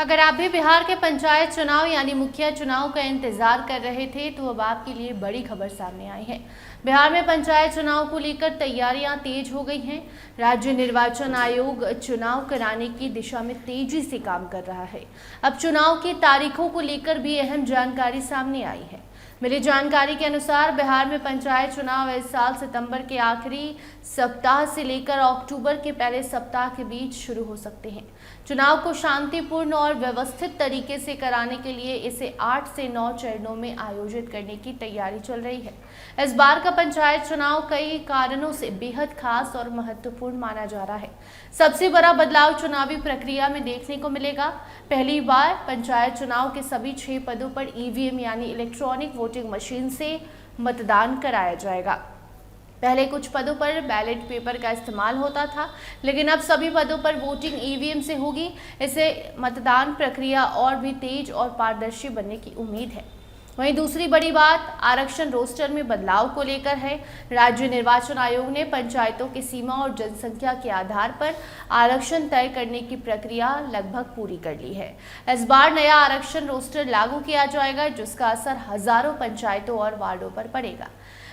अगर आप भी बिहार के पंचायत चुनाव यानी मुखिया चुनाव का इंतजार कर रहे थे तो अब आपके लिए बड़ी खबर सामने आई है। बिहार में पंचायत चुनाव को लेकर तैयारियां तेज हो गई हैं। राज्य निर्वाचन आयोग चुनाव कराने की दिशा में तेजी से काम कर रहा है। अब चुनाव की तारीखों को लेकर भी अहम जानकारी सामने आई है। मिली जानकारी के अनुसार बिहार में पंचायत चुनाव इस साल सितंबर के आखिरी सप्ताह से लेकर अक्टूबर के पहले सप्ताह के बीच शुरू हो सकते हैं। चुनाव को शांतिपूर्ण और व्यवस्थित तरीके से कराने के लिए इसे 8 से 9 चरणों में आयोजित करने की तैयारी चल रही है। इस बार का पंचायत चुनाव कई कारणों से बेहद खास और महत्वपूर्ण माना जा रहा है। सबसे बड़ा बदलाव चुनावी प्रक्रिया में देखने को मिलेगा। पहली बार पंचायत चुनाव के सभी 6 पदों पर ईवीएम यानी इलेक्ट्रॉनिक वोटिंग मशीन से मतदान कराया जाएगा। पहले कुछ पदों पर बैलेट पेपर का इस्तेमाल होता था, लेकिन अब सभी पदों पर वोटिंग ईवीएम से होगी। इससे मतदान प्रक्रिया और भी तेज और पारदर्शी बनने की उम्मीद है। वहीं दूसरी बड़ी बात आरक्षण रोस्टर में बदलाव को लेकर है। राज्य निर्वाचन आयोग ने पंचायतों की सीमा और जनसंख्या के आधार पर आरक्षण तय करने की प्रक्रिया लगभग पूरी कर ली है। इस बार नया आरक्षण रोस्टर लागू किया जाएगा, जिसका असर हजारों पंचायतों और वार्डों पर पड़ेगा।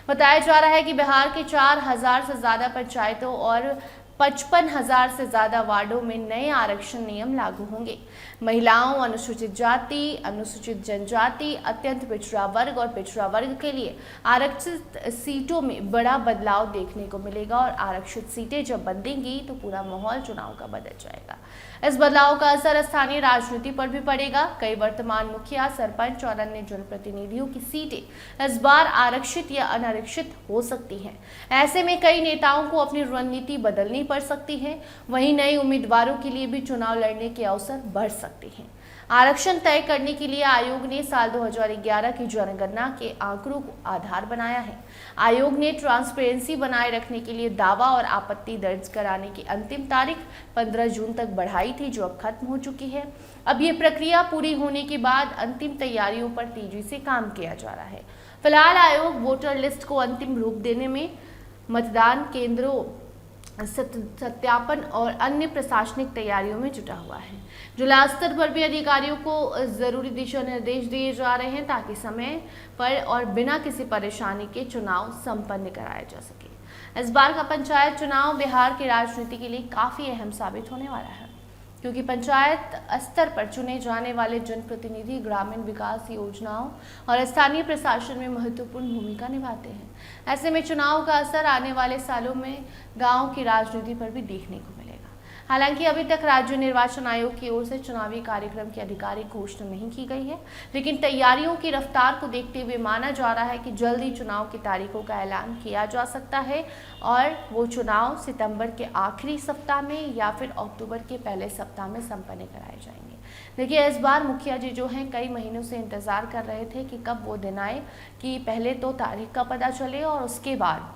बताया जा रहा है कि बिहार के 4,000 से ज्यादा पंचायतों और 55,000 से ज्यादा वार्डों में नए आरक्षण नियम लागू होंगे। महिलाओं, अनुसूचित जाति, अनुसूचित जनजाति, अत्यंत पिछड़ा वर्ग और पिछड़ा वर्ग के लिए आरक्षित सीटों में बड़ा बदलाव देखने को मिलेगा और आरक्षित सीटें जब बदलेंगी तो पूरा माहौल चुनाव का बदल जाएगा। इस बदलाव का असर स्थानीय राजनीति पर भी पड़ेगा। कई वर्तमान मुखिया, सरपंच और अन्य जनप्रतिनिधियों की सीटें इस बार आरक्षित या अनारक्षित हो सकती हैं। ऐसे में कई नेताओं को अपनी रणनीति बदलनी पड़ सकती है। वहीं नए उम्मीदवारों के लिए भी चुनाव लड़ने के अवसर बढ़ सकते हैं। आरक्षण तय करने के लिए आयोग ने साल 2011 की जनगणना के आंकड़ों को आधार बनाया है। आयोग ने ट्रांसपेरेंसी बनाए रखने के लिए दावा और आपत्ति दर्ज कराने की अंतिम तारीख 15 जून तक बढ़ाई थी, जो अब खत्म हो चुकी है। अब ये प्रक्रिया पूरी होने के बाद अंतिम तैयारियों पर तेजी से काम किया जा रहा है। फिलहाल आयोग वोटर लिस्ट को अंतिम रूप देने में, मतदान केंद्रों सत्यापन और अन्य प्रशासनिक तैयारियों में जुटा हुआ है। जिला स्तर पर भी अधिकारियों को जरूरी दिशा निर्देश दिए जा रहे हैं ताकि समय पर और बिना किसी परेशानी के चुनाव संपन्न कराया जा सके। इस बार का पंचायत चुनाव बिहार की राजनीति के लिए काफी अहम साबित होने वाला है, क्योंकि पंचायत स्तर पर चुने जाने वाले जनप्रतिनिधि ग्रामीण विकास योजनाओं और स्थानीय प्रशासन में महत्वपूर्ण भूमिका निभाते हैं। ऐसे में चुनाव का असर आने वाले सालों में गांव की राजनीति पर भी देखने को मिलेगा। हालांकि अभी तक राज्य निर्वाचन आयोग की ओर से चुनावी कार्यक्रम की आधिकारिक घोषणा नहीं की गई है, लेकिन तैयारियों की रफ्तार को देखते हुए माना जा रहा है कि जल्द ही चुनाव की तारीखों का ऐलान किया जा सकता है और वो चुनाव सितंबर के आखिरी सप्ताह में या फिर अक्टूबर के पहले सप्ताह में संपन्न कराए जाएंगे। देखिए, इस बार मुखिया जी जो हैं कई महीनों से इंतजार कर रहे थे कि कब वो दिन आए कि पहले तो तारीख का पता चले और उसके बाद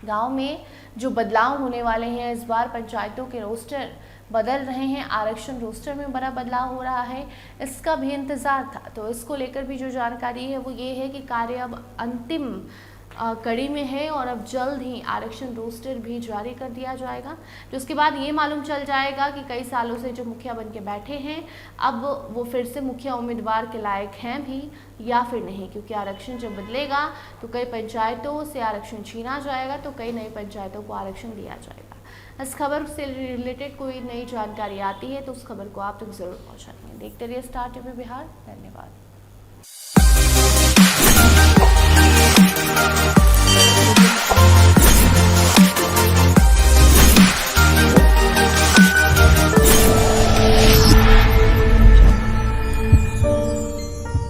गांव में जो बदलाव होने वाले हैं। इस बार पंचायतों के रोस्टर बदल रहे हैं, आरक्षण रोस्टर में बड़ा बदलाव हो रहा है, इसका भी इंतजार था। तो इसको लेकर भी जो जानकारी है वो ये है कि कार्य अब अंतिम कड़ी में है और अब जल्द ही आरक्षण रोस्टर भी जारी कर दिया जाएगा। तो उसके बाद ये मालूम चल जाएगा कि कई सालों से जो मुखिया बन के बैठे हैं अब वो फिर से मुखिया उम्मीदवार के लायक हैं भी या फिर नहीं, क्योंकि आरक्षण जब बदलेगा तो कई पंचायतों से आरक्षण छीना जाएगा तो कई नई पंचायतों को आरक्षण दिया जाएगा। इस खबर से रिलेटेड कोई नई जानकारी आती है तो उस खबर को आप तक जरूर पहुँचाएंगे। देखते रहिए स्टार टीवी बिहार। धन्यवाद।